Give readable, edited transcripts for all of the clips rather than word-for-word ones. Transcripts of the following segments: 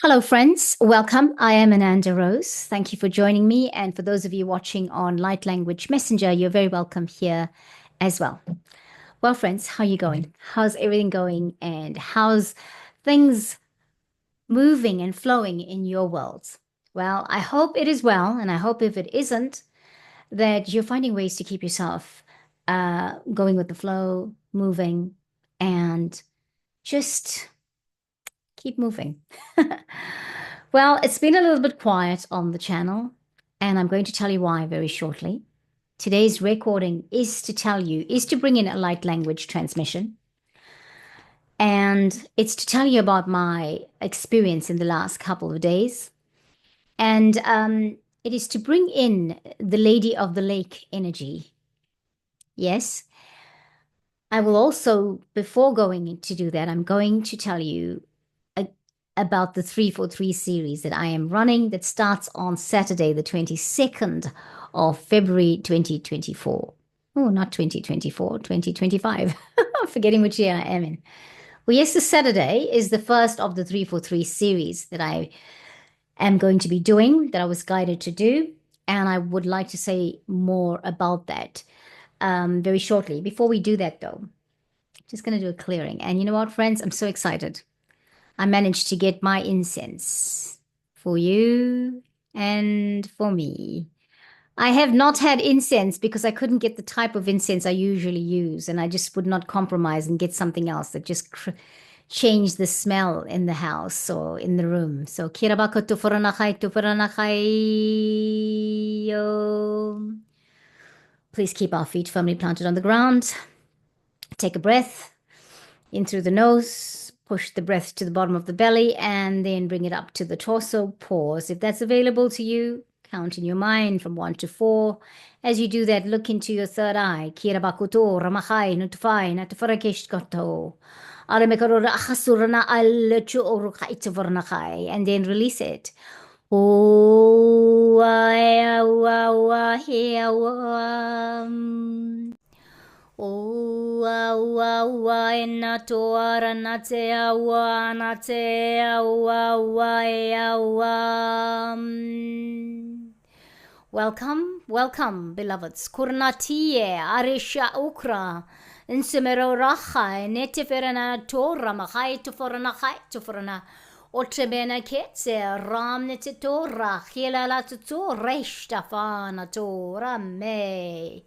Hello, friends. Welcome. I am Ananda Rose. Thank you for joining me. And for those of you watching on Light Language Messenger, you're very welcome here as well. Well, friends, how are you going? How's everything going? And how's things moving and flowing in your worlds? Well, I hope it is well. And I hope if it isn't, that you're finding ways to keep yourself going with the flow, moving, and just keep moving. Well, it's been a little bit quiet on the channel, and I'm going to tell you why very shortly. Today's recording is to bring in a light language transmission, and it's to tell you about my experience in the last couple of days. And it is to bring in the Lady of the Lake energy. Yes. I will also, before going to do that, I'm going to tell you about the 343 series that I am running that starts on Saturday, the 22nd of February 2024. Oh, not 2024, 2025. I'm forgetting which year I am in. Well, yes, the Saturday is the first of the 343 series that I am going to be doing, that I was guided to do. And I would like to say more about that very shortly. Before we do that, though, just going to do a clearing. And you know what, friends? I'm so excited. I managed to get my incense for you and for me. I have not had incense because I couldn't get the type of incense I usually use, and I just would not compromise and get something else that just changed the smell in the house or in the room. So, kirabaka tufuranachai tufuranachai. Please keep our feet firmly planted on the ground. Take a breath in through the nose, push the breath to the bottom of the belly, and then bring it up to the torso. Pause. If that's available to you, count in your mind from 1 to 4. As you do that, look into your third eye. Kirabakuto, ramachai, nutufai, natufarakesh and then release it. Welcome, welcome, beloveds. Kurnatie, Arisha Ukra, Insimero Racha, Netiferana Torah, Mahai to Forana, Otrebena Ketze, Ram Netitora, Hilala to Reshtafana Torah me.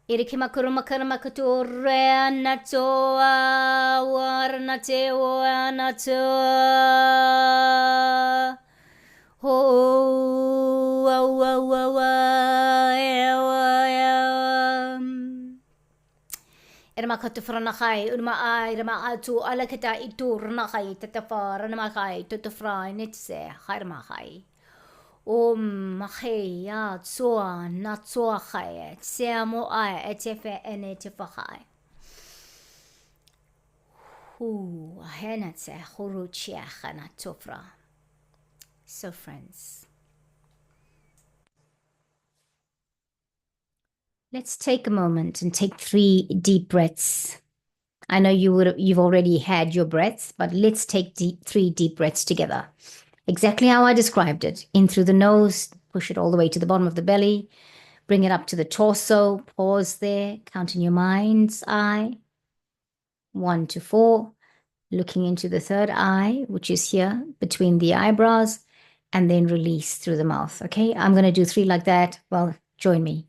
Irikimakurumakarumakature natoa warnatewa natoa. Oh, Irmakatu franachai, urma irmaatu alakata itu ranachai, tatafar, ranamachai, tutafrai, nitse, harmachai. Machai ya tsoa na tsoa chai tsemo ai etefe enetefachai. Hu henatse huruchiach na tofra. So friends, let's take a moment and take 3 deep breaths. I know you've already had your breaths, but let's take 3 deep breaths together. Exactly how I described it. In through the nose, push it all the way to the bottom of the belly, bring it up to the torso, pause there, count in your mind's eye. 1 to 4, looking into the third eye, which is here between the eyebrows, and then release through the mouth. Okay, I'm going to do 3 like that. Well, join me.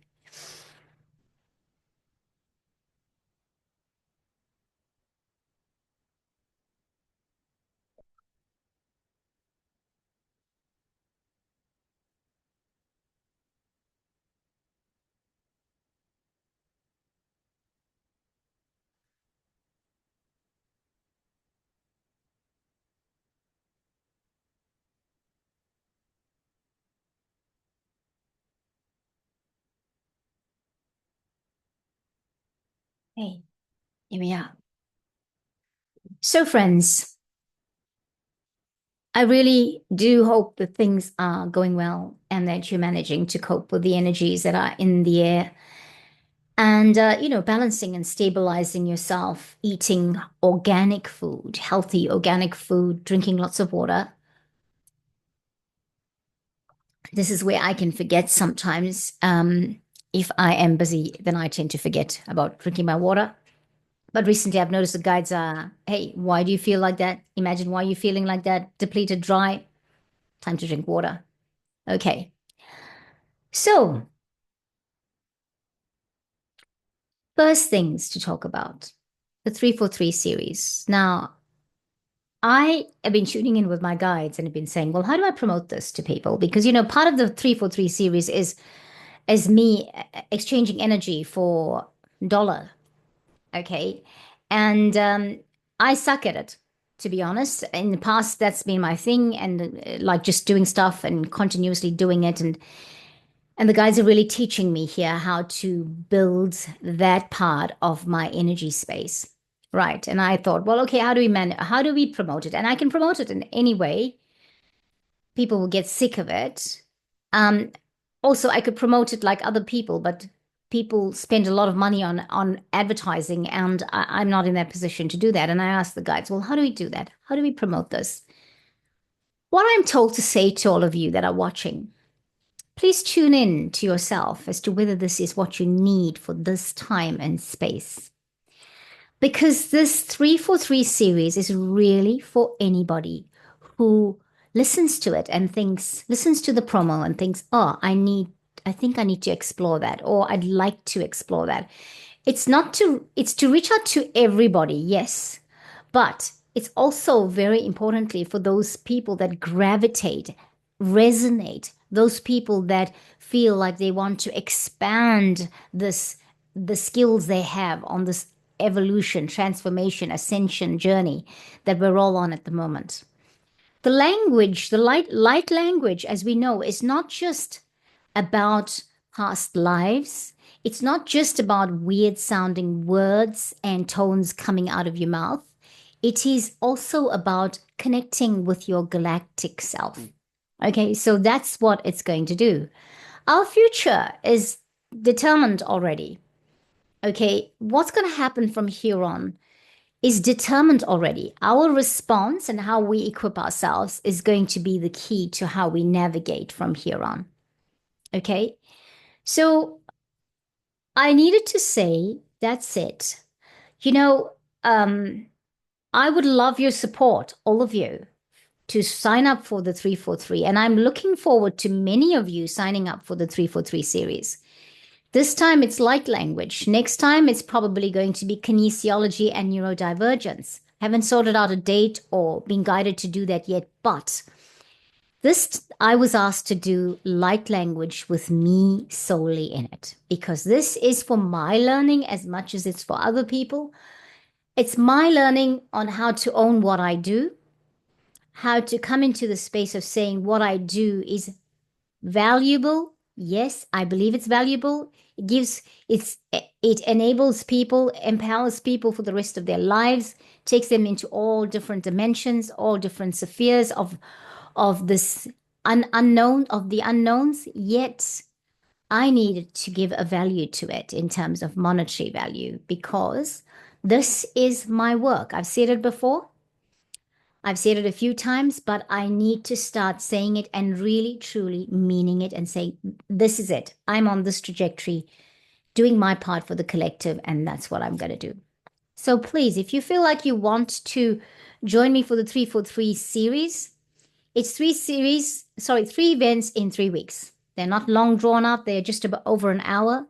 Hey, here we are. So, friends, I really do hope that things are going well and that you're managing to cope with the energies that are in the air. And, balancing and stabilizing yourself, eating organic food, healthy organic food, drinking lots of water, This is where I can forget sometimes. If I am busy, then I tend to forget about drinking my water. But recently I've noticed the guides are, hey, why do you feel like that? Imagine why you're feeling like that, depleted, dry. Time to drink water. Okay. So, first things to talk about the 343 series. Now, I have been tuning in with my guides and have been saying, well, how do I promote this to people? Because, part of the 343 series is me exchanging energy for dollar. Okay. And I suck at it, to be honest. In the past, that's been my thing, and like just doing stuff and continuously doing it. And the guys are really teaching me here how to build that part of my energy space. Right. And I thought, well, okay, how do we promote it? And I can promote it in any way. People will get sick of it. Um, Also, I could promote it like other people, but people spend a lot of money on advertising, and I'm not in that position to do that. And I asked the guys, well, how do we do that? How do we promote this? What I'm told to say to all of you that are watching, please tune in to yourself as to whether this is what you need for this time and space. Because this 343 series is really for anybody who listens to it and listens to the promo and thinks, oh, I think I need to explore that, or I'd like to explore that. It's to reach out to everybody, yes, but it's also very importantly for those people that gravitate, resonate, those people that feel like they want to expand the skills they have on this evolution, transformation, ascension journey that we're all on at the moment. The language, the light language, as we know, is not just about past lives. It's not just about weird sounding words and tones coming out of your mouth. It is also about connecting with your galactic self. Okay, so that's what it's going to do. Our future is determined already. Okay, what's going to happen from here on is determined already. Our response and how we equip ourselves is going to be the key to how we navigate from here on. Okay, so I needed to say that's it. You know, um, I would love your support, all of you, to sign up for the 343. And I'm looking forward to many of you signing up for the 343 series. This time it's light language. Next time it's probably going to be kinesiology and neurodivergence. Haven't sorted out a date or been guided to do that yet, but this I was asked to do light language with me solely in it because this is for my learning as much as it's for other people. It's my learning on how to own what I do, how to come into the space of saying what I do is valuable. Yes, I believe it's valuable. It enables people, empowers people for the rest of their lives, takes them into all different dimensions, all different spheres of this unknown of the unknowns. Yet I needed to give a value to it in terms of monetary value because this is my work. I've said it before. I've said it a few times, but I need to start saying it and really, truly meaning it and say, this is it. I'm on this trajectory, doing my part for the collective, and that's what I'm going to do. So please, if you feel like you want to join me for the 343 series, it's three events in 3 weeks. They're not long drawn out, they're just about over an hour.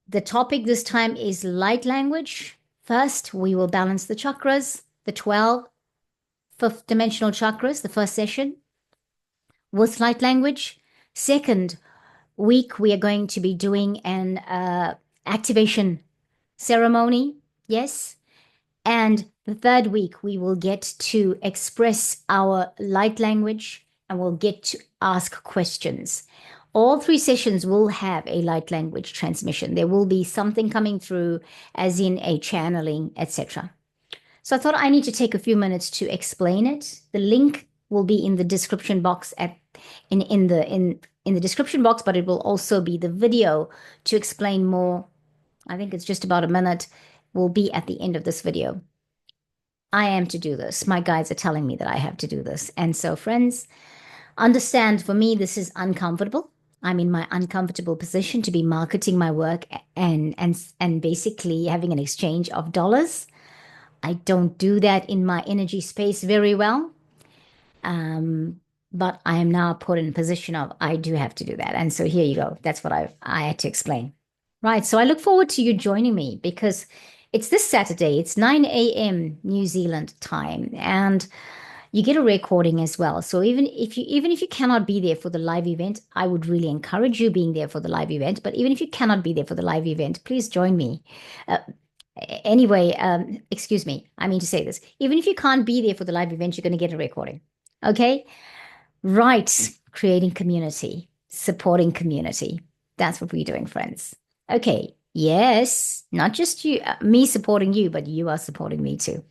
The topic this time is light language. First, we will balance the chakras, the 12 fifth dimensional chakras, the first session with light language. Second week, we are going to be doing an activation ceremony. Yes. And the third week, we will get to express our light language and we'll get to ask questions. All 3 sessions will have a light language transmission. There will be something coming through, as in a channeling, etc. So I thought I need to take a few minutes to explain it. The link will be in the description box in the description box, but it will also be the video to explain more. I think it's just about a minute. Will be at the end of this video. I am to do this. My guides are telling me that I have to do this. And so, friends, Understand, for me, this is uncomfortable. I'm in my uncomfortable position to be marketing my work and basically having an exchange of dollars. I don't do that in my energy space very well. Um, but I am now put in a position of I do have to do that. And so here you go. That's what I had to explain. Right. So I look forward to you joining me because it's this Saturday. It's 9 a.m. New Zealand time. And you get a recording as well. So even if you cannot be there for the live event, I would really encourage you being there for the live event. But even if you cannot be there for the live event, please join me. Uh, anyway, excuse me. I mean to say this. Even if you can't be there for the live event, you're going to get a recording. Okay? Right. Creating community, supporting community. That's what we're doing, friends. Okay. Yes, not just you, me supporting you, but you are supporting me too.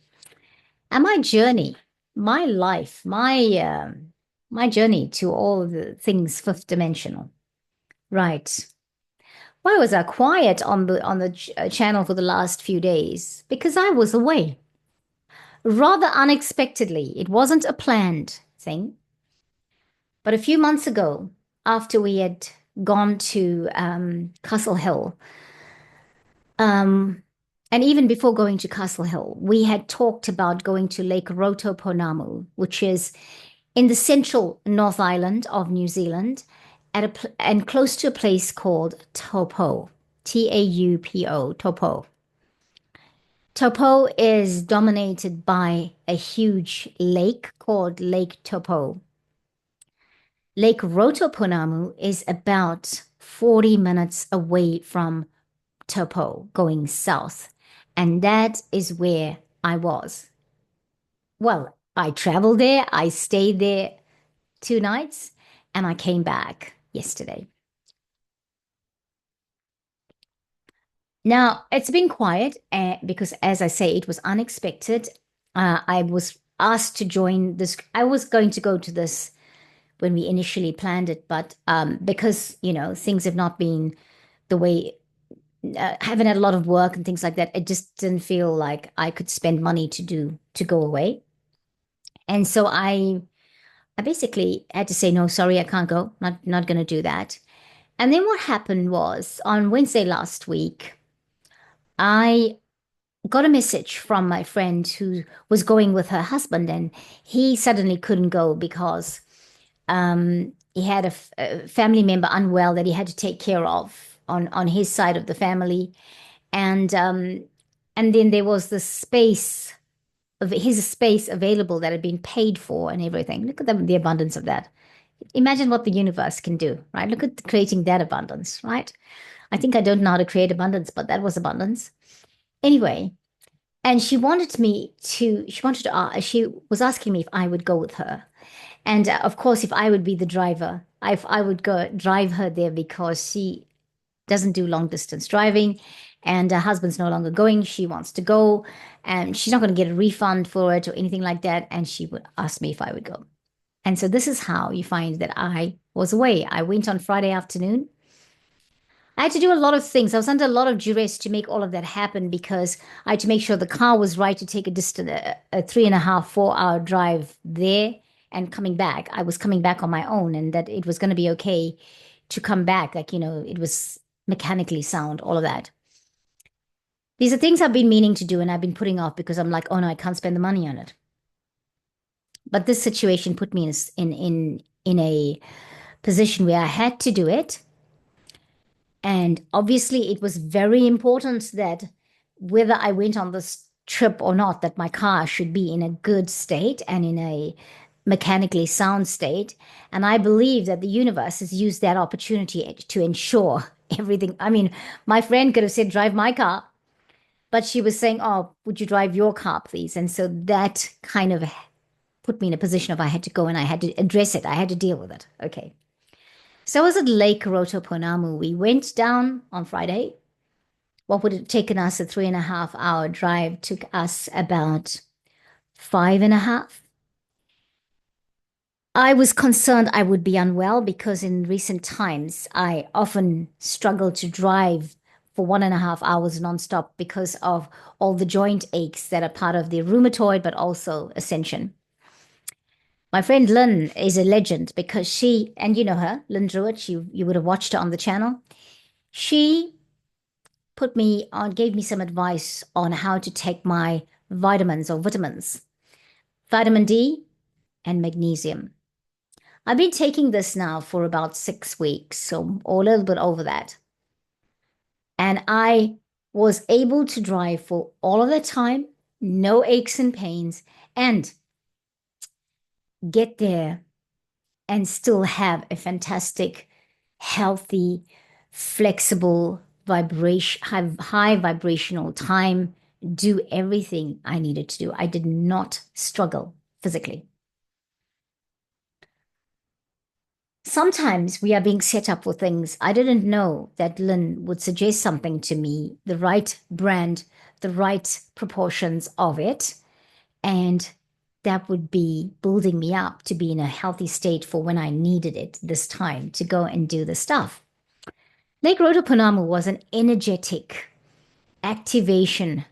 And my journey, my life, my journey to all of the things fifth dimensional. Right. Why was I quiet on the channel for the last few days? Because I was away. Rather unexpectedly. It wasn't a planned thing. But a few months ago, after we had gone to Castle Hill, um, and even before going to Castle Hill, we had talked about going to Lake Rotopounamu, which is in the central North Island of New Zealand, and close to a place called Taupo, Taupo, Taupo. Taupo is dominated by a huge lake called Lake Taupo. Lake Rotopounamu is about 40 minutes away from Taupo, going south, and that is where I was. Well, I traveled there, I stayed there 2 nights, and I came back yesterday. Now, it's been quiet because, as I say, it was unexpected. I was asked to join this. I was going to go to this when we initially planned it, but because, things have not been the way, haven't had a lot of work and things like that, it just didn't feel like I could spend money to go away. And so I basically had to say, no, sorry, I can't go. Not going to do that. And then what happened was on Wednesday last week, I got a message from my friend who was going with her husband, and he suddenly couldn't go because he had a family member unwell that he had to take care of on his side of the family, and then there was the space of his space available that had been paid for and everything. Look at the abundance of that. Imagine what the universe can do, right? Look at creating that abundance, right? I think I don't know how to create abundance, but that was abundance. Anyway, and she was asking me if I would go with her. And of course, if I would be the driver, if I would go drive her there because she doesn't do long distance driving and her husband's no longer going, she wants to go and she's not going to get a refund for it or anything like that. And she would ask me if I would go. And so this is how you find that I was away. I went on Friday afternoon. I had to do a lot of things. I was under a lot of duress to make all of that happen because I had to make sure the car was right to take a 3.5, 4 hour drive there and coming back. I was coming back on my own and that it was going to be okay to come back. Like, it was mechanically sound, all of that. These are things I've been meaning to do and I've been putting off because I'm like, oh no, I can't spend the money on it. But this situation put me in a position where I had to do it. And obviously, it was very important that whether I went on this trip or not, that my car should be in a good state and in a mechanically sound state. And I believe that the universe has used that opportunity to ensure everything. I mean, my friend could have said, drive my car, but she was saying, oh, would you drive your car, please? And so that kind of put me in a position of I had to go and I had to address it. I had to deal with it. Okay. So I was at Lake Rotopounamu. We went down on Friday. What would have taken us a 3.5 hour drive took us about 5.5. I was concerned I would be unwell because in recent times I often struggle to drive for 1.5 hours nonstop because of all the joint aches that are part of the rheumatoid, but also ascension. My friend Lynn is a legend because she, and you know her, Lynn Druitt, you would have watched her on the channel. She put me on, gave me some advice on how to take my vitamins, vitamin D and magnesium. I've been taking this now for about 6 weeks, so or a little bit over that. And I was able to drive for all of the time, no aches and pains, and get there and still have a fantastic, healthy, flexible vibration, have high vibrational time, do everything I needed to do. I did not struggle physically. Sometimes we are being set up for things. I didn't know that Lynn would suggest something to me, the right brand, the right proportions of it, and that would be building me up to be in a healthy state for when I needed it this time to go and do the stuff. Lake Rotopounamu was an energetic activation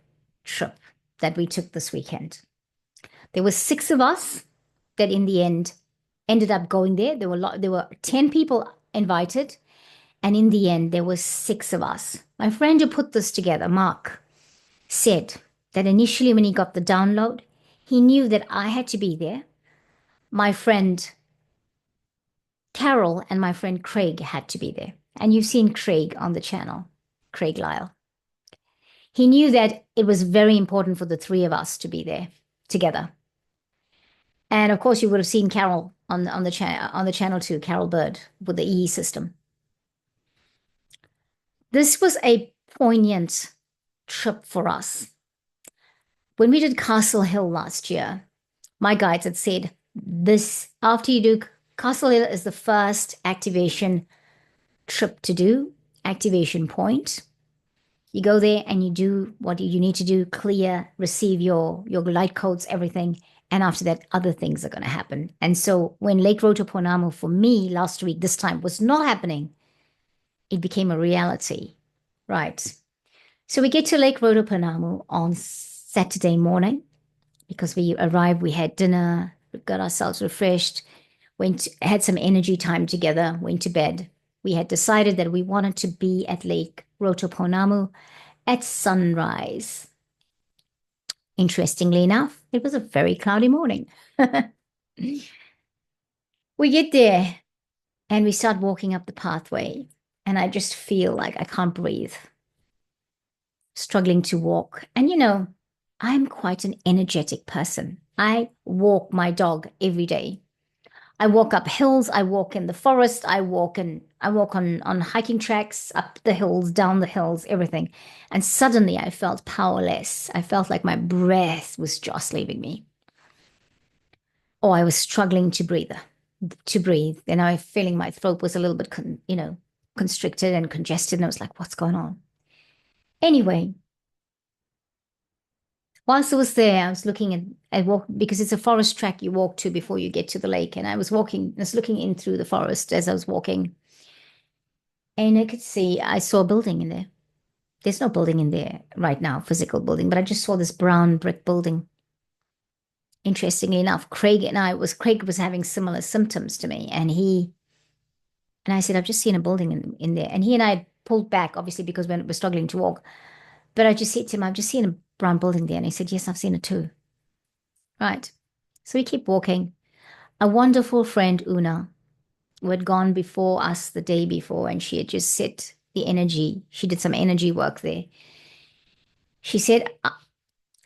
trip that we took this weekend. There were 6 of us that in the end ended up going there. There were 10 people invited, and in the end there were 6 of us. My friend who put this together, Mark, said that initially when he got the download, he knew that I had to be there. My friend Carol and my friend Craig had to be there. And you've seen Craig on the channel, Craig Lyle. He knew that it was very important for the 3 of us to be there together. And of course, you would have seen Carol on the channel too, Carol Bird with the EE system. This was a poignant trip for us. When we did Castle Hill last year, my guides had said this after you do Castle Hill is the first activation trip to do, activation point. You go there and you do what you need to do, clear, receive your light codes, everything. And after that, other things are going to happen. And so when Lake Rotopounamu for me last week, this time was not happening, it became a reality, right? So we get to Lake Rotopounamu on Saturday morning because we arrived, we had dinner, we got ourselves refreshed, had some energy time together, went to bed. We had decided that we wanted to be at Lake Rotopounamu at sunrise. Interestingly enough, it was a very cloudy morning. We get there and we start walking up the pathway, and I just feel like I can't breathe, struggling to walk. And you know, I'm quite an energetic person. I walk my dog every day. I walk up hills, I walk in the forest, I walk on hiking tracks, up the hills, down the hills, everything. And suddenly I felt powerless. I felt like my breath was just leaving me. Or I was struggling to breathe. And I was feeling my throat was a little bit constricted and congested, and I was like, what's going on? Anyway, whilst I was there, I was looking at walk because it's a forest track you walk to before you get to the lake. And I was looking in through the forest as I was walking. And I saw a building in there. There's no building in there right now, physical building, but I just saw this brown brick building. Interestingly enough, Craig was having similar symptoms to me. And I said, I've just seen a building in there. And he and I pulled back, obviously, because we were struggling to walk. But I just said to him, I've just seen a brown building there. And he said, yes, I've seen it too. Right. So we keep walking. A wonderful friend, Una, who had gone before us the day before, and she had just set the energy. She did some energy work there. She said,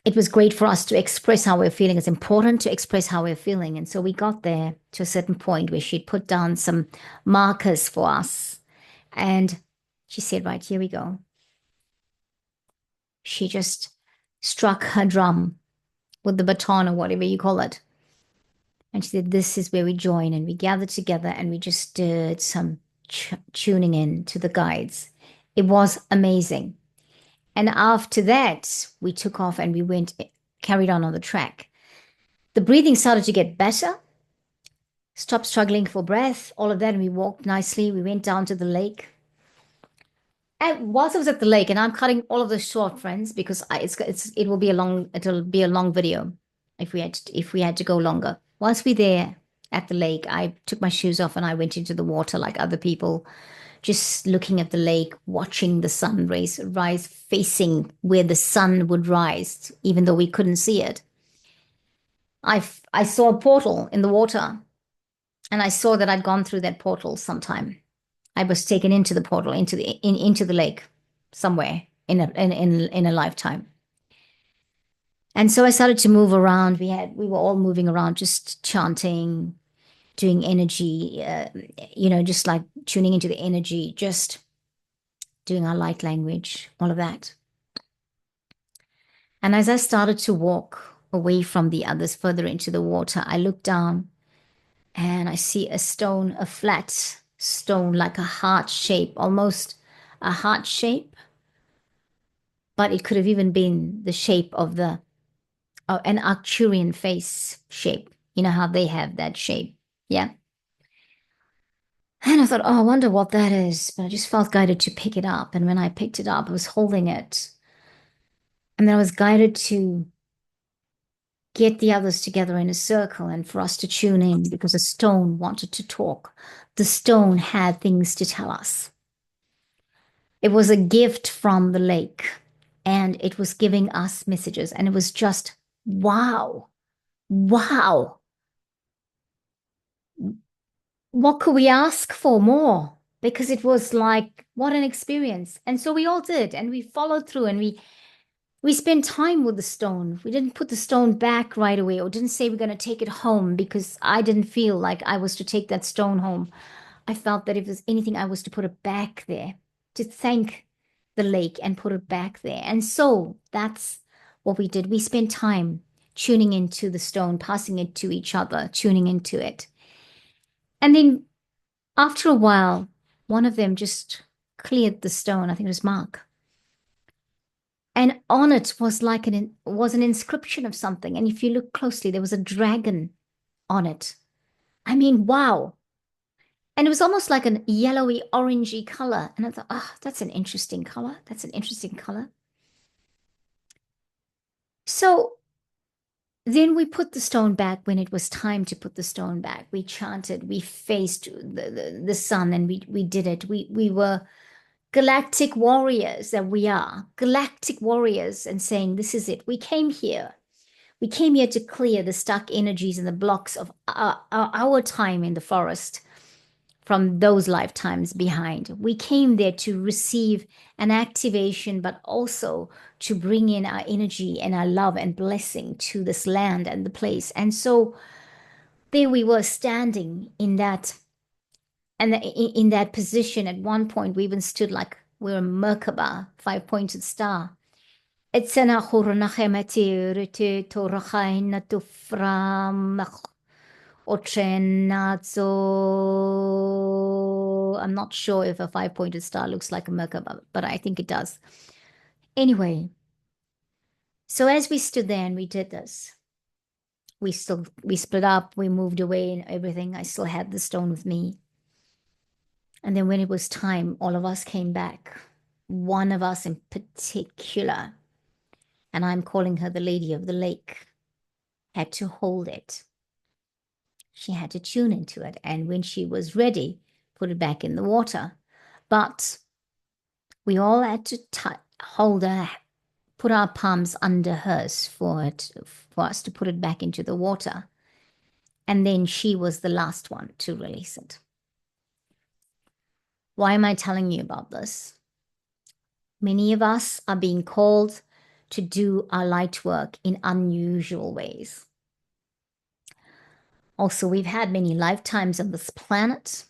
it was great for us to express how we're feeling. It's important to express how we're feeling. And so we got there to a certain point where she'd put down some markers for us. And she said, right, here we go. She just struck her drum with the baton or whatever you call it. And she said, this is where we join. And we gathered together and we just did some tuning in to the guides. It was amazing. And after that, we took off and carried on the track. The breathing started to get better. Stopped struggling for breath, all of that. And we walked nicely. We went down to the lake. And whilst I was at the lake, and I'm cutting all of this short, friends, because it'll be a long video if we had to go longer. Whilst we're there, at the lake. I took my shoes off and I went into the water like other people, just looking at the lake, watching the sun rise, facing where the sun would rise, even though we couldn't see it. I saw a portal in the water, and I saw that I'd gone through that portal sometime. I was taken into the portal, into the lake, somewhere in a lifetime. And so I started to move around. We were all moving around, just chanting, doing energy, just like tuning into the energy, just doing our light language, all of that. And as I started to walk away from the others further into the water, I looked down and I see a stone, a flat stone, like a heart shape, almost a heart shape, but it could have even been the shape of an Arcturian face shape. You know how they have that shape. Yeah. And I thought, oh, I wonder what that is. But I just felt guided to pick it up. And when I picked it up, I was holding it. And then I was guided to get the others together in a circle and for us to tune in because the stone wanted to talk. The stone had things to tell us. It was a gift from the lake and it was giving us messages. And it was just, wow, wow. What could we ask for more? Because it was like, what an experience. And so we all did. And we followed through and we spent time with the stone. We didn't put the stone back right away or didn't say we're going to take it home because I didn't feel like I was to take that stone home. I felt that if there's anything, I was to put it back there, to thank the lake and put it back there. And so that's what we did. We spent time tuning into the stone, passing it to each other, tuning into it. And then after a while, one of them just cleared the stone. I think it was Mark. And on it was like an inscription of something. And if you look closely, there was a dragon on it. I mean, wow. And it was almost like a yellowy, orangey color. And I thought, oh, that's an interesting color. That's an interesting color. So then we put the stone back when it was time to put the stone back. We chanted, we faced the sun, and we did it. We were galactic warriors that we are, galactic warriors, and saying, this is it. We came here. We came here to clear the stuck energies and the blocks of our time in the forest from those lifetimes behind. We came there to receive an activation, but also to bring in our energy and our love and blessing to this land and the place. And so there we were standing in that and in that position. At one point, we even stood like we're a Merkaba, five-pointed star. It's an I'm not sure if a five-pointed star looks like a Merkaba, but I think it does. Anyway, so as we stood there and we did this, we split up, we moved away and everything. I still had the stone with me. And then when it was time, all of us came back. One of us in particular, and I'm calling her the Lady of the Lake, had to hold it. She had to tune into it. And when she was ready, put it back in the water. But we all had to hold her, put our palms under hers for us to put it back into the water. And then she was the last one to release it. Why am I telling you about this? Many of us are being called to do our light work in unusual ways. Also, we've had many lifetimes on this planet.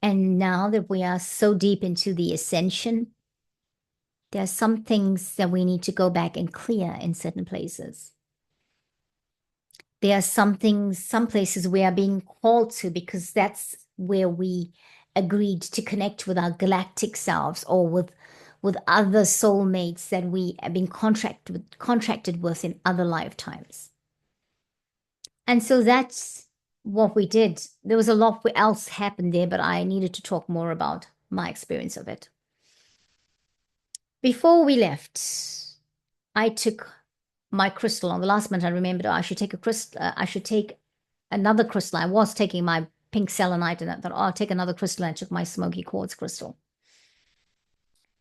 And now that we are so deep into the ascension, there are some things that we need to go back and clear in certain places. There are some places we are being called to because that's where we agreed to connect with our galactic selves or with other soulmates that we have been contracted with in other lifetimes. And so that's what we did. There was a lot else happened there, but I needed to talk more about my experience of it. Before we left, I took my crystal. On the last minute, I remembered I should take a crystal. I should take another crystal. I was taking my pink selenite and I thought, oh, I'll take another crystal. And I took my smoky quartz crystal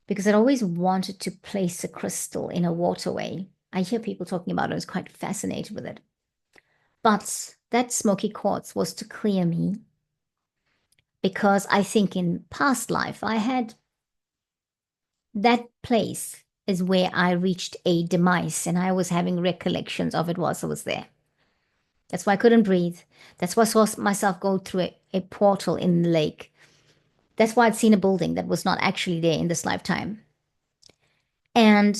because I'd always wanted to place a crystal in a waterway. I hear people talking about it. I was quite fascinated with it. But that smoky quartz was to clear me because I think in past life I had that place is where I reached a demise and I was having recollections of it whilst I was there. That's why I couldn't breathe. That's why I saw myself go through a portal in the lake. That's why I'd seen a building that was not actually there in this lifetime. And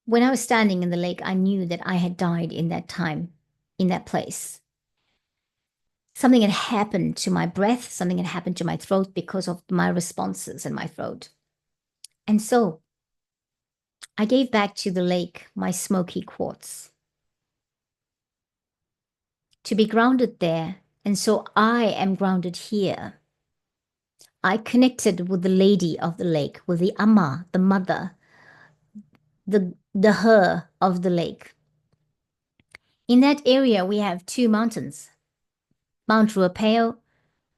when I was standing in the lake, I knew that I had died in that time, in that place. Something had happened to my breath, something had happened to my throat because of my responses in my throat. And so I gave back to the lake my smoky quartz to be grounded there. And so I am grounded here. I connected with the lady of the lake, with the Amma, the mother, the her of the lake. In that area, we have two mountains, Mount Ruapeo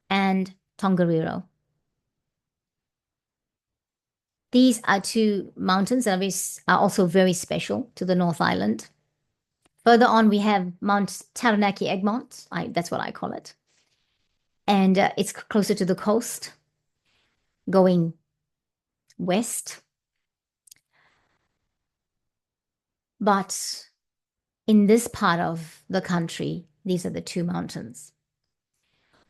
and Tongariro. These are two mountains that are also very special to the North Island. Further on, we have Mount Taranaki Egmont. That's what I call it. And it's closer to the coast, going west. But in this part of the country, these are the two mountains.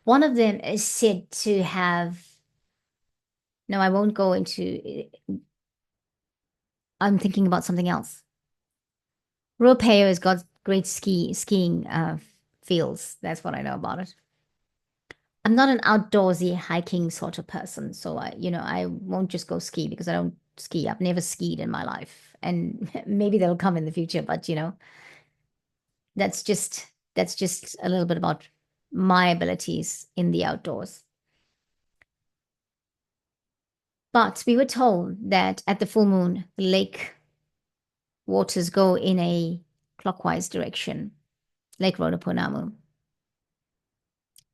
One of them is said to have, no, I won't go into, I'm thinking about something else. Ruapeo has got great skiing fields. That's what I know about it. I'm not an outdoorsy hiking sort of person, so I won't just go ski because I don't ski. I've never skied in my life, and maybe they'll come in the future, but that's just a little bit about my abilities in the outdoors. But we were told that at the full moon, the lake waters go in a clockwise direction, Lake Rotopounamu.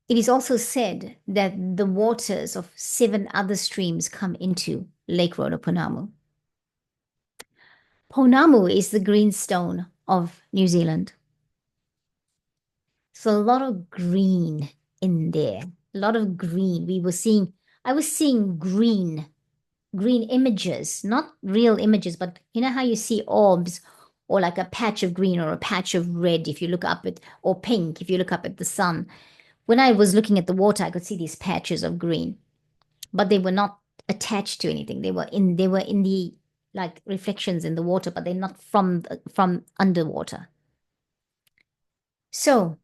It is also said that the waters of 7 other streams come into Lake Rotopounamu. Pounamu is the green stone of New Zealand. So a lot of green in there, a lot of green. I was seeing green images, not real images, but you know how you see orbs or like a patch of green or a patch of red if you look up at, or pink if you look up at the sun. When I was looking at the water, I could see these patches of green, but they were not attached to anything. They were in the like reflections in the water, but they're not from underwater. So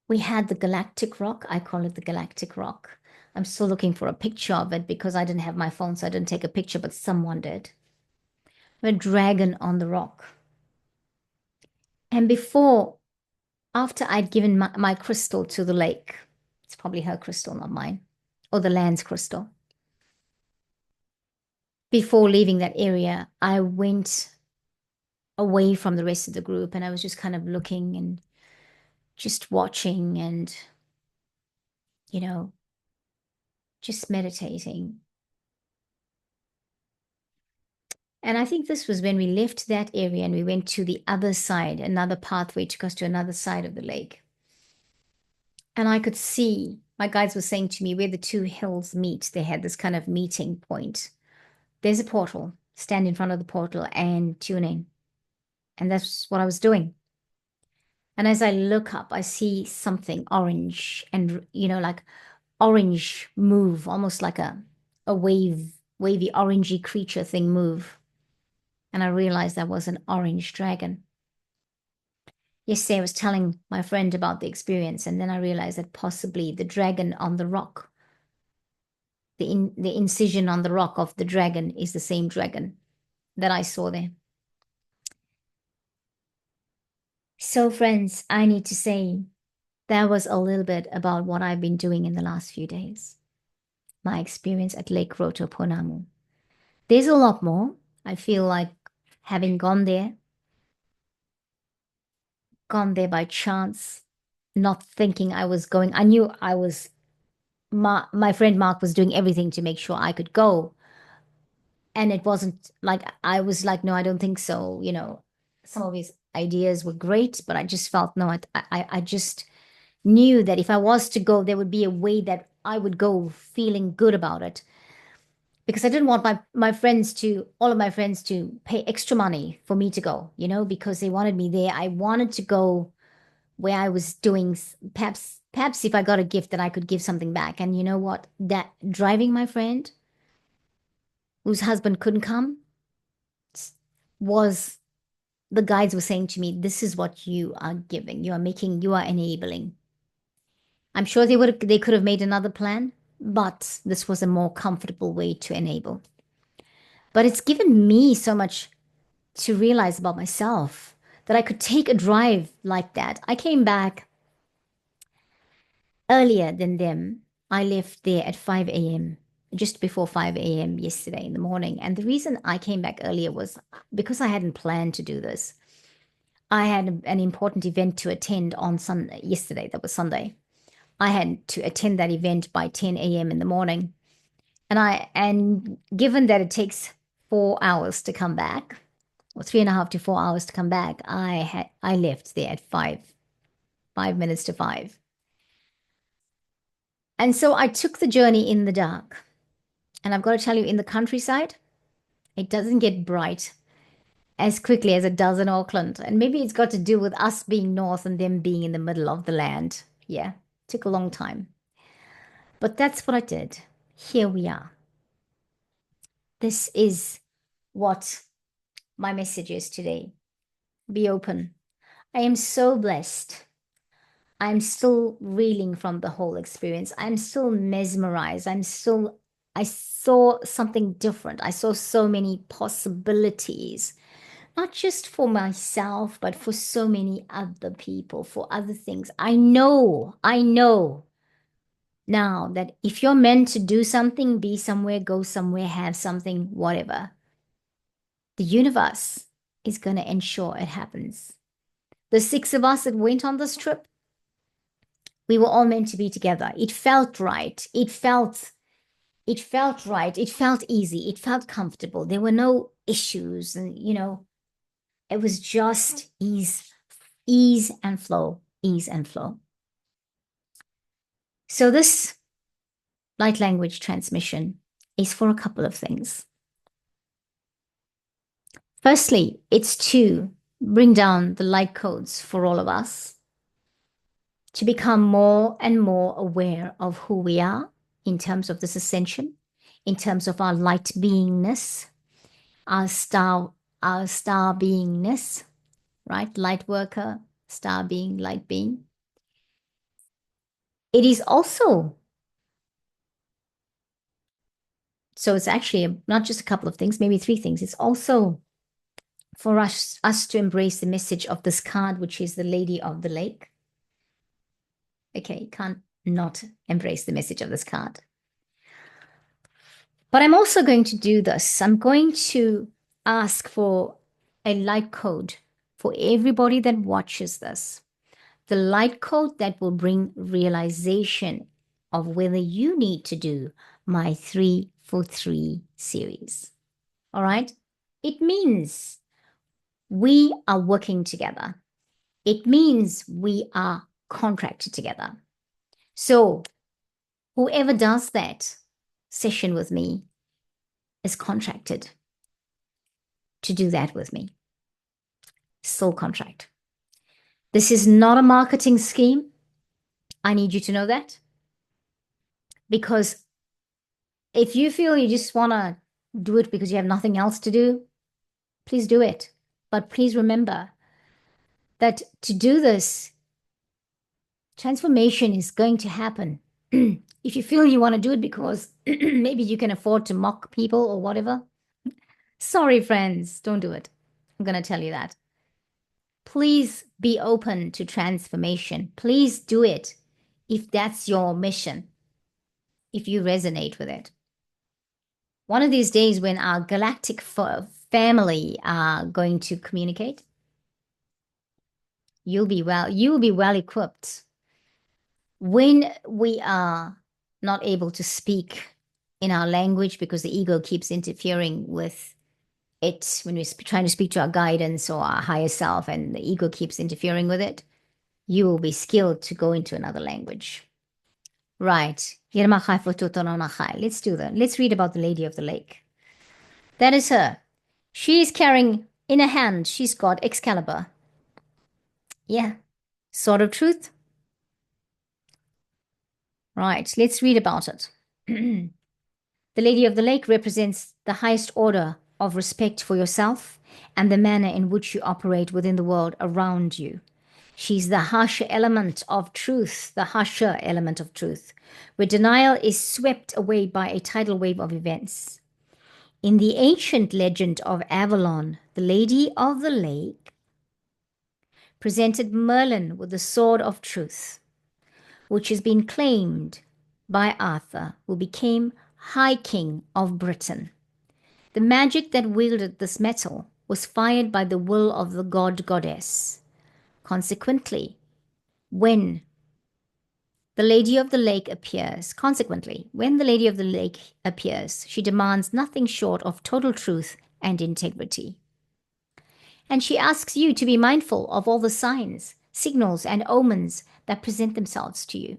we had the galactic rock. I call it the galactic rock. I'm still looking for a picture of it because I didn't have my phone, so I didn't take a picture, but someone did. A dragon on the rock. And after I'd given my crystal to the lake, it's probably her crystal, not mine, or the land's crystal. Before leaving that area, I went away from the rest of the group and I was just kind of looking and just watching and, you know, just meditating. And I think this was when we left that area and we went to the other side. Another pathway took us to another side of the lake. And I could see, my guides were saying to me, where the two hills meet, they had this kind of meeting point. There's a portal. Stand in front of the portal and tune in. And that's what I was doing. And as I look up, I see something orange and, like orange move, almost like a wavy orangey creature thing move. And I realized that was an orange dragon. Yesterday, I was telling my friend about the experience, and then I realized that possibly the dragon on the rock, the incision on the rock of the dragon is the same dragon that I saw there. So, friends, I need to say that was a little bit about what I've been doing in the last few days. My experience at Lake Rotopounamu. There's a lot more. I feel like having gone there, gone there by chance, not thinking I was going. I knew I was, my friend Mark was doing everything to make sure I could go. And it wasn't like I was like, no, I don't think so. Some of his ideas were great, but I just felt, no, I just knew that if I was to go, there would be a way that I would go feeling good about it. Because I didn't want my friends to, all of my friends to pay extra money for me to go, because they wanted me there. I wanted to go where I was doing, perhaps if I got a gift that I could give something back. And you know what? That driving my friend whose husband couldn't come was, the guides were saying to me, this is what you are giving. You are making, you are enabling. I'm sure they could have made another plan, but this was a more comfortable way to enable. But it's given me so much to realize about myself that I could take a drive like that. I came back earlier than them. I left there at 5 a.m., just before 5 a.m. yesterday in the morning. And the reason I came back earlier was because I hadn't planned to do this. I had an important event to attend on Sunday, yesterday, that was Sunday. I had to attend that event by 10 a.m. in the morning. And given that it takes 4 hours to come back, or 3.5 to 4 hours to come back, I left there at 5 minutes to 5. And so I took the journey in the dark. And I've got to tell you, in the countryside, it doesn't get bright as quickly as it does in Auckland. And maybe it's got to do with us being north and them being in the middle of the land. Yeah, took a long time. But that's what I did. Here we are. This is what my message is today. Be open. I am so blessed. I'm still reeling from the whole experience. I'm still mesmerized. I saw something different. I saw so many possibilities, not just for myself, but for so many other people, for other things. I know now that if you're meant to do something, be somewhere, go somewhere, have something, whatever, the universe is going to ensure it happens. The six of us that went on this trip, we were all meant to be together. It felt right. It felt right. It felt easy. It felt comfortable. There were no issues. And, it was just ease and flow, ease and flow. So this light language transmission is for a couple of things. Firstly, it's to bring down the light codes for all of us, to become more and more aware of who we are in terms of this ascension, in terms of our light beingness, our star beingness, right? Light worker, star being, light being. It is also, so it's actually not just a couple of things, maybe three things. It's also for us to embrace the message of this card, which is the Lady of the Lake. Okay, can't not embrace the message of this card. But I'm also going to do this. I'm going to ask for a light code for everybody that watches this. The light code that will bring realization of whether you need to do my 3 for 3 series. All right? It means we are working together. It means we are contracted together. So whoever does that session with me is contracted to do that with me. Soul contract. This is not a marketing scheme. I need you to know that. Because if you feel you just want to do it because you have nothing else to do, please do it. But please remember that to do this, transformation is going to happen. If you feel you want to do it because maybe you can afford to mock people or whatever, sorry, friends, don't do it. I'm going to tell you that. Please be open to transformation. Please do it if that's your mission, if you resonate with it. One of these days when our galactic family are going to communicate, You'll be well equipped. When we are not able to speak in our language because the ego keeps interfering with it, when we're trying to speak to our guidance or our higher self and the ego keeps interfering with it, you will be skilled to go into another language. Right. Let's do that. Let's read about the Lady of the Lake. That is her. She's carrying in her hand, she's got Excalibur. Yeah. Sword of Truth. Right. Let's read about it. The Lady of the Lake represents the highest order of respect for yourself and the manner in which you operate within the world around you. She's the harsher element of truth, where denial is swept away by a tidal wave of events. In the ancient legend of Avalon, the Lady of the Lake presented Merlin with the sword of truth, which has been claimed by Arthur, who became High King of Britain. The magic that wielded this metal was fired by the will of the goddess. Consequently, when the Lady of the Lake appears, she demands nothing short of total truth and integrity. And she asks you to be mindful of all the signs, signals, and omens that present themselves to you.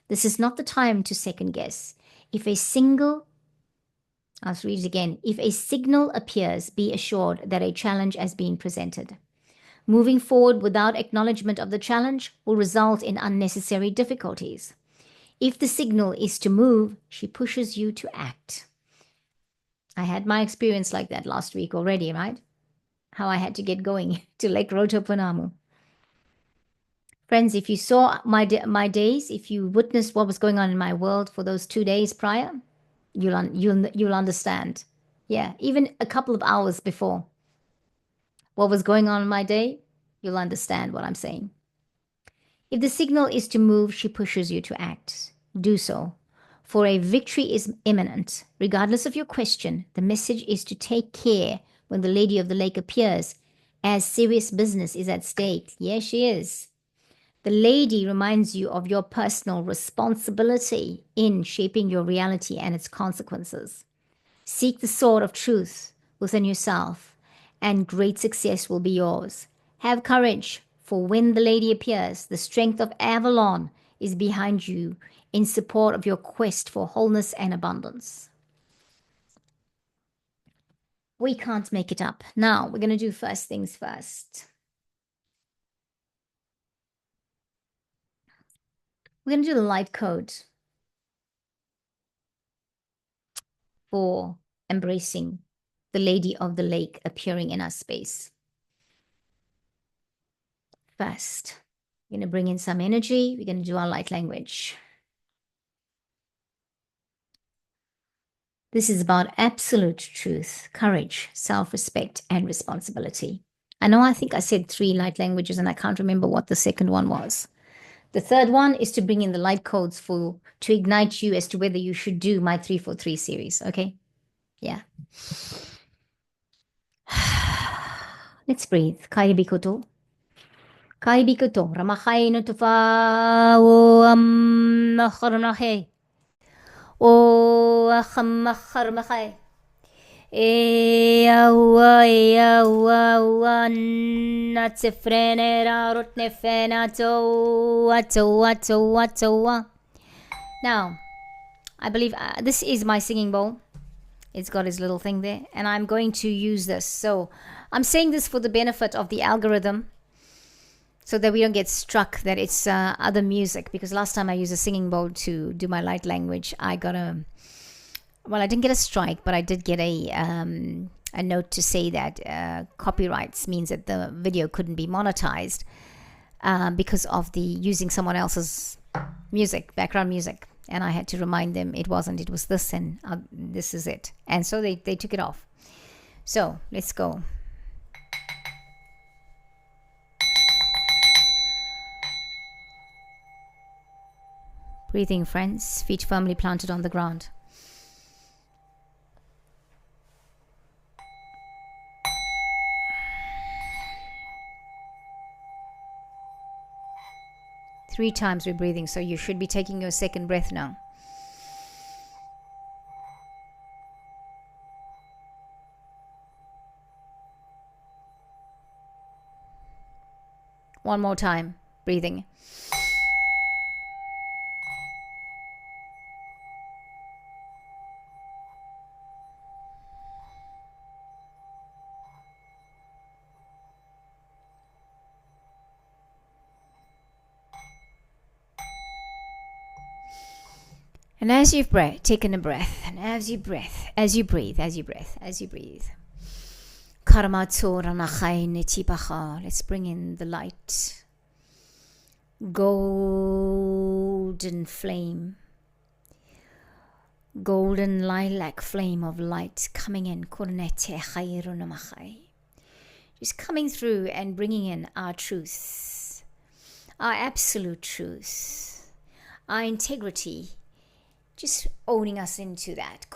This is not the time to second guess. If a signal appears, be assured that a challenge has been presented. Moving forward without acknowledgement of the challenge will result in unnecessary difficulties. If the signal is to move, she pushes you to act. I had my experience like that last week already, right? How I had to get going to Lake Rotopounamu. Friends, if you saw my days, if you witnessed what was going on in my world for those 2 days prior, you'll understand. Yeah, even a couple of hours before what was going on in my day, you'll understand what I'm saying. If the signal is to move, she pushes you to act. Do so, for a victory is imminent. Regardless of your question, the message is to take care when the Lady of the Lake appears, as serious business is at stake. Yes, she is. The lady reminds you of your personal responsibility in shaping your reality and its consequences. Seek the sword of truth within yourself, and great success will be yours. Have courage, for when the lady appears, the strength of Avalon is behind you in support of your quest for wholeness and abundance. We can't make it up. Now, we're going to do first things first. We're going to do the light code for embracing the Lady of the Lake appearing in our space. First, we're going to bring in some energy. We're going to do our light language. This is about absolute truth, courage, self-respect, and responsibility. I think I said 3 light languages, and I can't remember what the second one was. The third one is to bring in the light codes to ignite you as to whether you should do my 343 series, okay? Yeah. Let's breathe. Kaya bikoto. Kaya bikoto. Ramakhay no tufa. Nakharunahe. Akhamakharmakhay. Now, I believe this is my singing bowl. It's got his little thing there, and I'm going to use this. So I'm saying this for the benefit of the algorithm, so that we don't get struck that it's other music, because last time I used a singing bowl to do my light language, I didn't get a strike, but I did get a note to say that copyrights means that the video couldn't be monetized because of the using someone else's music, background music. And I had to remind them it wasn't, it was this, and this is it. And so they took it off. So let's go. Breathing, friends, feet firmly planted on the ground. 3 times we're breathing, so you should be taking your second breath now. One more time, breathing. And as you've taken a breath, and as you breathe, let's bring in the light. Golden flame. Golden lilac flame of light coming in. Just coming through and bringing in our truth. Our absolute truth. Our integrity. Just owning us into that.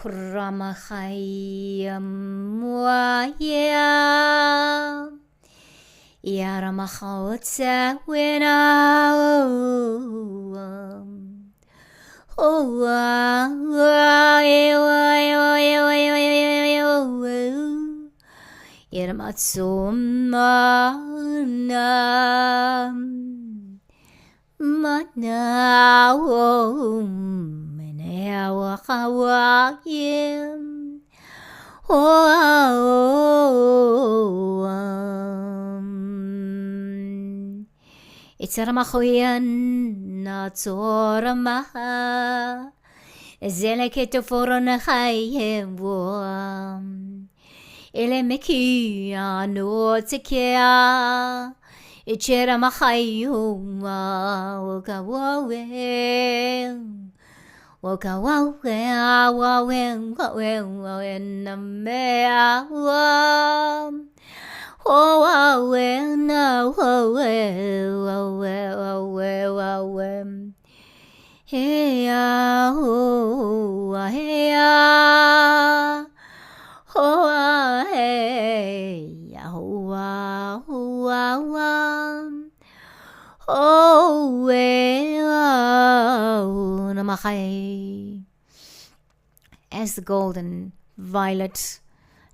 It's a ramachoyan, not so ramaha. Zeleketo forona hayem wam. Elemekia no tekea. Ichera mahayuma. Woka wawe. Woka wawe. Wawe. Namea wam. Oh, no, hey, as the golden violet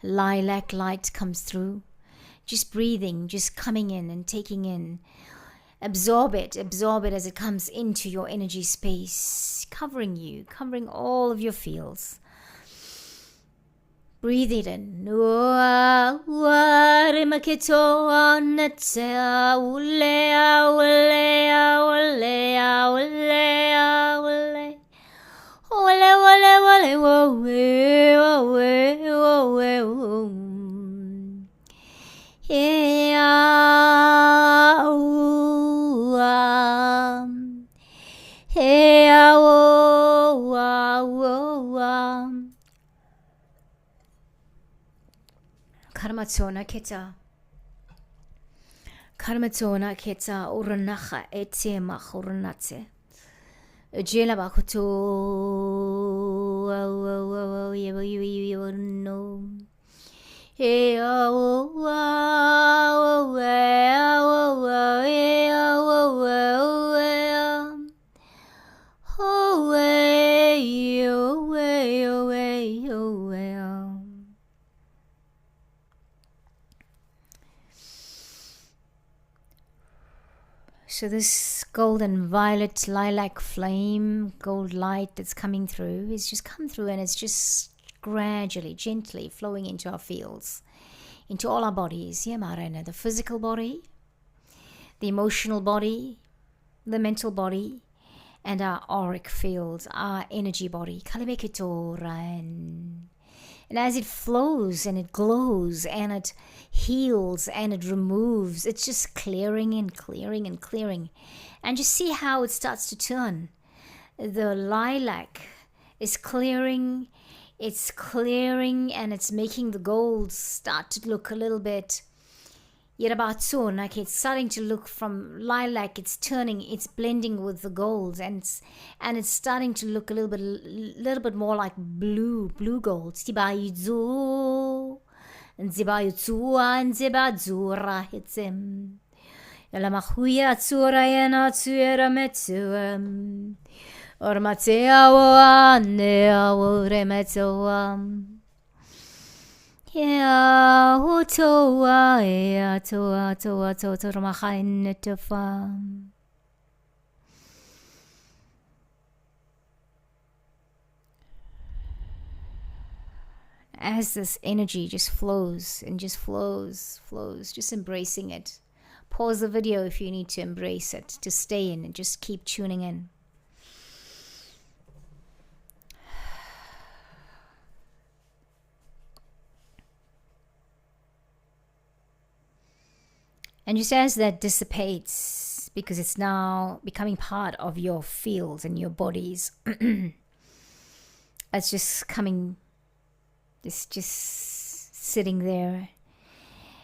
lilac light comes through, just breathing, just coming in and taking in. Absorb it as it comes into your energy space, covering you, covering all of your fields. Breathe it in. Karmatsona keta uranacha etema uranace. Jela bakuto no. Hey So this golden violet lilac flame, gold light that's coming through, is just come through and it's just gradually, gently flowing into our fields, into all our bodies. Yeah, Marina, the physical body, the emotional body, the mental body, and our auric fields, our energy body. And as it flows and it glows and it heals and it removes, it's just clearing and clearing and clearing. And just see how it starts to turn. The lilac is clearing, and it's making the gold start to look a little bit Yerabatsun, like it's starting to look from lilac, it's turning, it's blending with the golds, and it's starting to look a little bit more like blue gold. Zibayuzu and Zibayuzu and Zibazura hitsem. Lamahuya tsurayana tsuera metsuam. Ormatea oanea oremetoam. Yeah, toa, yeah, toa, toa, toa, toa, mahainetafam. As this energy just flows and just flows, just embracing it. Pause the video if you need to embrace it, to stay in and just keep tuning in. And just as that dissipates, because it's now becoming part of your fields and your bodies, it's just coming, it's just sitting there.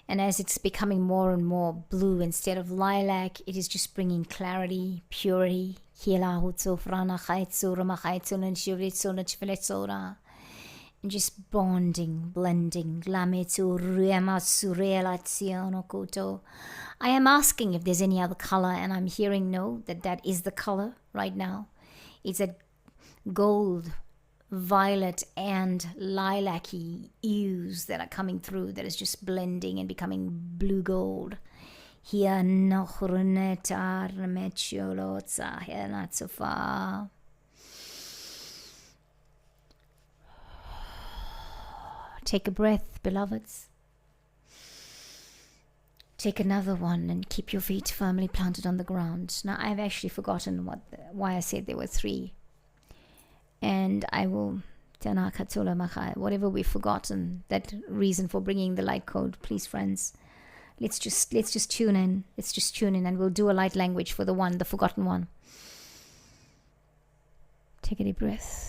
And as it's becoming more and more blue instead of lilac, it is just bringing clarity, purity. And just bonding, blending. I am asking if there's any other color, and I'm hearing no, that is the color right now. It's a gold, violet, and lilac-y hues that are coming through, that is just blending and becoming blue gold. Here, not so far. Take a breath, beloveds. Take another one and keep your feet firmly planted on the ground. Now, I've actually forgotten why I said there were 3. And I will, whatever we've forgotten, that reason for bringing the light code, please, friends, let's just tune in. Let's just tune in, and we'll do a light language for the forgotten one. Take a deep breath.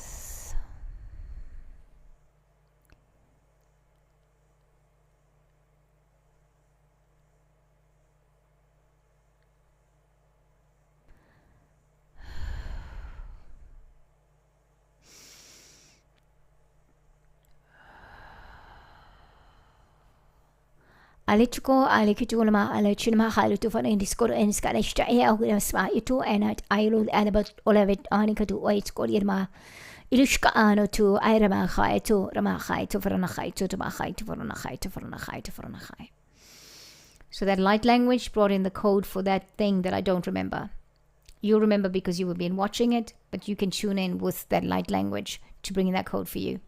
Alituko alikitulama alachunama halutufan in discord and scanishta sma itu and I will add about all of it anika to wait scorima ilushka ano to irama high to ramahai to faranahai to mahai to faranahai to faranahai to faranahai. So that light language brought in the code for that thing that I don't remember. You'll remember because you have been watching it, but you can tune in with that light language to bring in that code for you.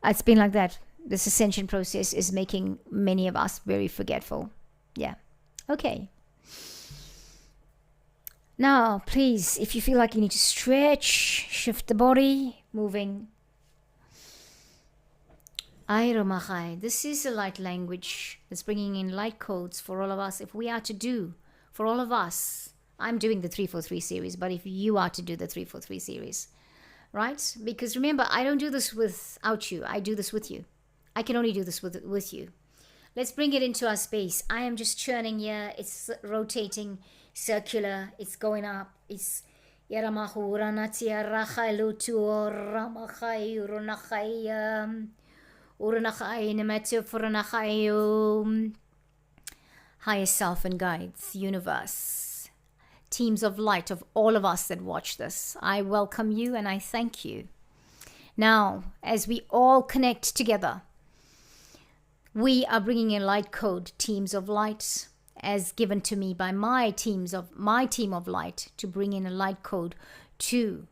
It's been like that. This ascension process is making many of us very forgetful. Yeah. Okay. Now, please, if you feel like you need to stretch, shift the body, moving. Airomachai. This is a light language that's bringing in light codes for all of us. If we are to do, for all of us, I'm doing the 343 series, but if you are to do the 343 series, right? Because remember, I don't do this without you. I do this with you. I can only do this with you. Let's bring it into our space. I am just churning here. It's rotating, circular. It's going up. It's higher self and guides, universe, teams of light of all of us that watch this. I welcome you and I thank you. Now, as we all connect together, we are bringing in light code, teams of light, as given to me by my team of light, to bring in a light code to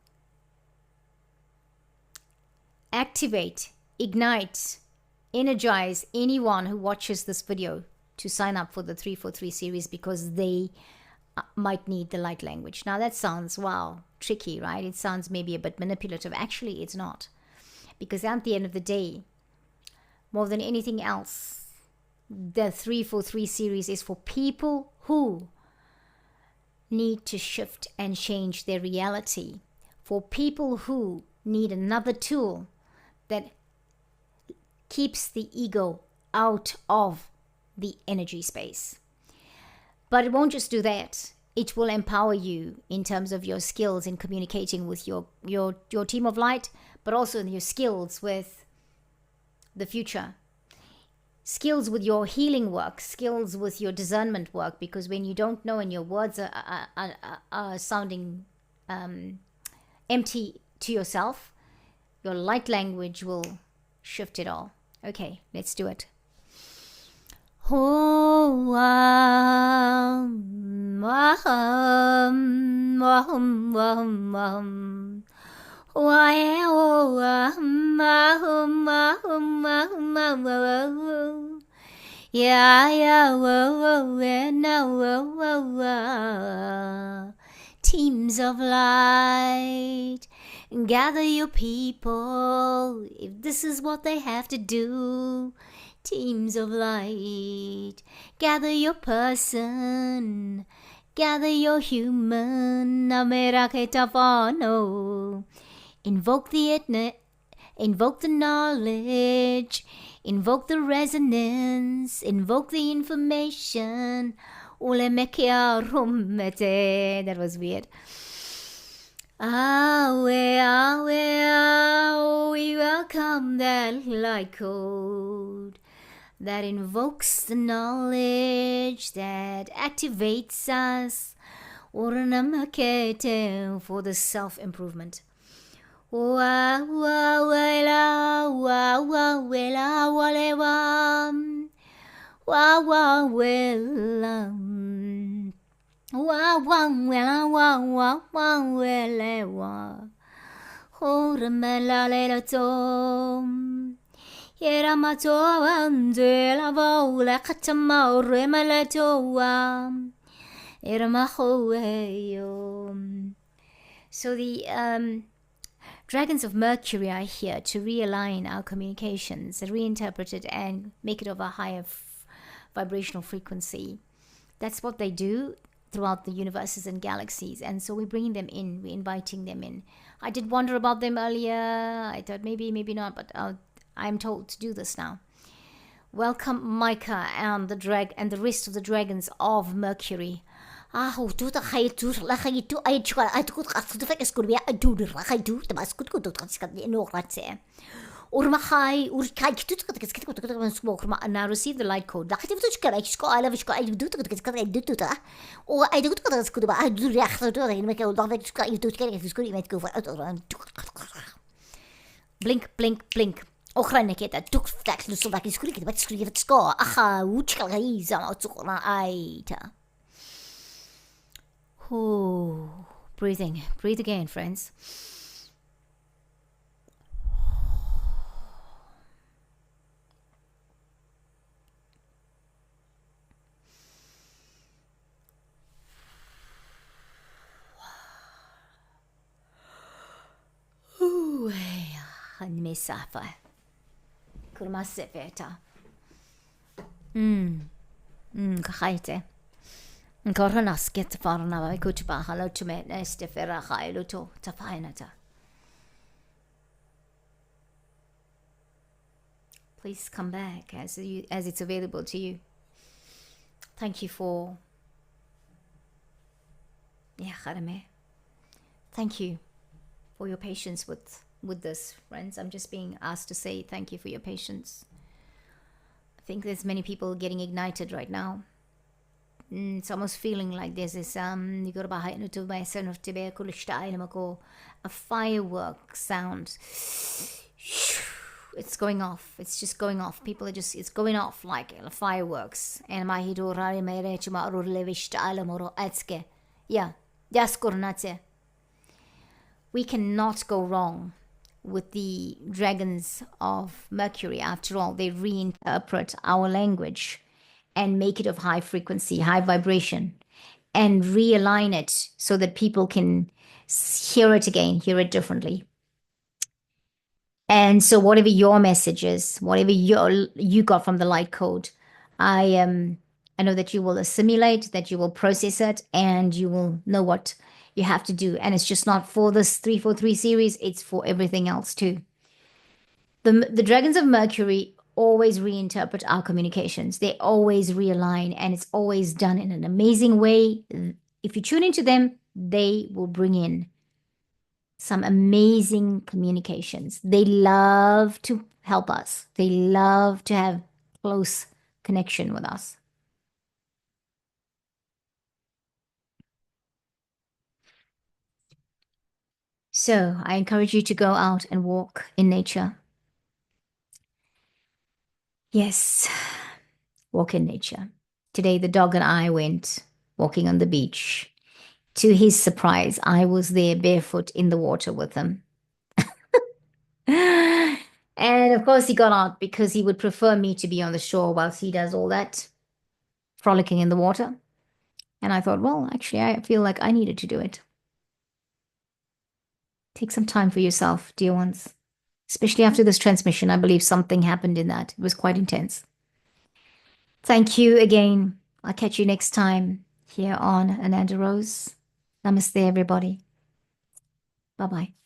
activate, ignite, energize anyone who watches this video to sign up for the 343 series because they might need the light language. Now that sounds, wow, tricky, right? It sounds maybe a bit manipulative. Actually, it's not. Because at the end of the day, more than anything else, the 343 series is for people who need to shift and change their reality. For people who need another tool that keeps the ego out of the energy space. But it won't just do that. It will empower you in terms of your skills in communicating with your team of light, but also in your skills with the future. skills with your healing work, skills with your discernment work, because when you don't know and your words are sounding empty to yourself, your light language will shift it all. Okay, let's do it. Teams of light, gather your people, if this is what they have to do. Teams of light, gather your person, gather your human. Invoke the knowledge, invoke the resonance, invoke the information. That was weird. We welcome that light code that invokes the knowledge, that activates us for the self-improvement. So the dragons of Mercury are here to realign our communications, reinterpret it, and make it of a higher vibrational frequency. That's what they do throughout the universes and galaxies, and so we're bringing them in, we're inviting them in. I did wonder about them earlier. I thought maybe not, but I'm told to do this now. Welcome Micah and the rest of the dragons of Mercury. Now receive the light code. Blink, blink, blink. Breathing. Breathe again, friends. Mesafa. Kurmasefeta. Kahaite. Koronas get farna kutuba hello to me neste ferra hailuto tafainata. Please come back as it's available to you. Thank you for thank you for your patience with this, friends. I'm just being asked to say thank you for your patience. I think there's many people getting ignited right now. It's almost feeling like there's this a firework sound. It's going off. It's just going off. People are just, it's going off like fireworks. And yeah, we cannot go wrong with the dragons of Mercury. After all, they reinterpret our language and make it of high frequency, high vibration, and realign it so that people can hear it again, hear it differently. And so whatever your message is, whatever you got from the light code, I know that you will assimilate, that you will process it, and you will know what you have to do. And it's just not for this 343 series, it's for everything else too. The dragons of Mercury always reinterpret our communications. They always realign, and it's always done in an amazing way. If you tune into them, they will bring in some amazing communications. They love to help us. They love to have close connection with us. So I encourage you to go out and walk in nature. Yes, walk in nature. Today, the dog and I went walking on the beach. To his surprise, I was there barefoot in the water with him. And of course, he got out because he would prefer me to be on the shore whilst he does all that frolicking in the water. And I thought, well, actually, I feel like I needed to do it. Take some time for yourself, dear ones. Especially after this transmission, I believe something happened in that. It was quite intense. Thank you again. I'll catch you next time here on Ananda Rose. Namaste, everybody. Bye bye.